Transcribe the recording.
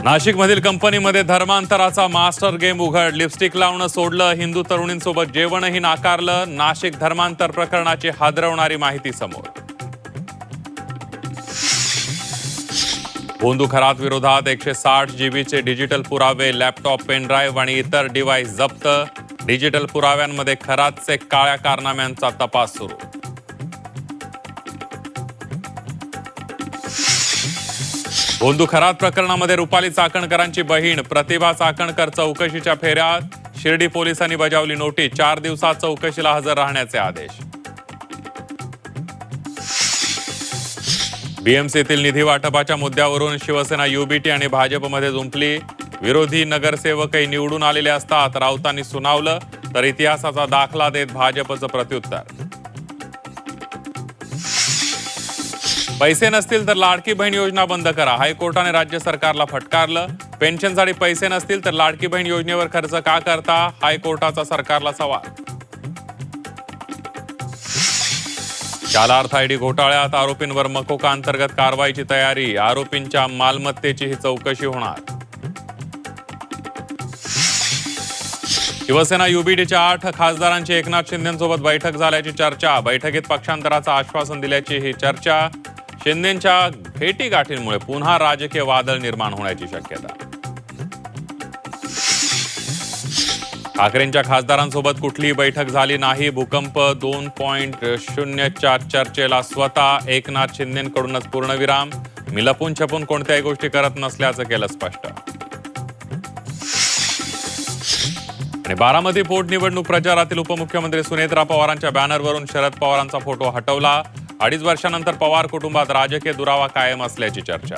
नाशिकमधील कंपनीमध्ये धर्मांतराचा master game उघड. लिपस्टिक लावणं सोडलं, हिंदू तरुणींसोबत जेवणही नाकारलं. नाशिक धर्मांतर प्रकरणाची हादरवणारी माहिती समोर. भोंदू खरात विरोधात 160 जीबीचे डिजिटल पुरावे, लॅपटॉप, पेनड्राईव्ह आणि इतर डिव्हाइस जप्त. डिजिटल पुराव्यांमध्ये खरातचे काळ्या कारनाम्यांचा तपास सुरू. भोंदू खरात प्रकरणामध्ये रुपाली चाकणकरांची बहीण प्रतिभा चाकणकर चौकशीच्या फेऱ्यात. शिर्डी पोलिसांनी बजावली नोटीस. 4 दिवसात चौकशीला हजर राहण्याचे आदेश. बीएमसीतील निधी वाटपाच्या मुद्द्यावरून शिवसेना युबीटी आणि भाजपमध्ये जुंपली. विरोधी नगरसेवकही निवडून आलेले असतात राऊतांनी सुनावलं, तर इतिहासाचा दाखला देत भाजपचं प्रत्युत्तर. पैसे नसतील तर लाडकी बहीण योजना बंद करा. हायकोर्टाने राज्य सरकारला फटकारलं. पेन्शनसाठी पैसे नसतील तर लाडकी बहीण योजनेवर खर्च का करता? हायकोर्टाचा सरकारला सवाल. शाला अर्थ आयडी घोटाळ्यात आरोपींवर मकोका अंतर्गत कारवाईची तयारी. आरोपींच्या मालमत्तेची ही चौकशी होणार. शिवसेना युबीटीच्या 8 खासदारांची एकनाथ शिंदेंसोबत बैठक झाल्याची चर्चा. बैठकीत पक्षांतराचं आश्वासन दिल्याची ही चर्चा. शिंदेंच्या भेटीगाठींमुळे पुन्हा राजकीय वादळ निर्माण होण्याची शक्यता. ठाकरेंच्या खासदारांसोबत कुठलीही बैठक झाली नाही. भूकंप 2.0च्या चर्चेला स्वतः एकनाथ शिंदेंकडूनच पूर्णविराम. मी लपून छपून कोणत्याही गोष्टी करत नसल्याचं केलं स्पष्ट. आणि बारामती पोटनिवडणूक प्रचारातील उपमुख्यमंत्री सुनेत्रा पवारांच्या बॅनरवरून शरद पवारांचा फोटो हटवला. 2.5 वर्षानंतर पवार कुटुंबात राजकीय दुरावा कायम असल्याची चर्चा.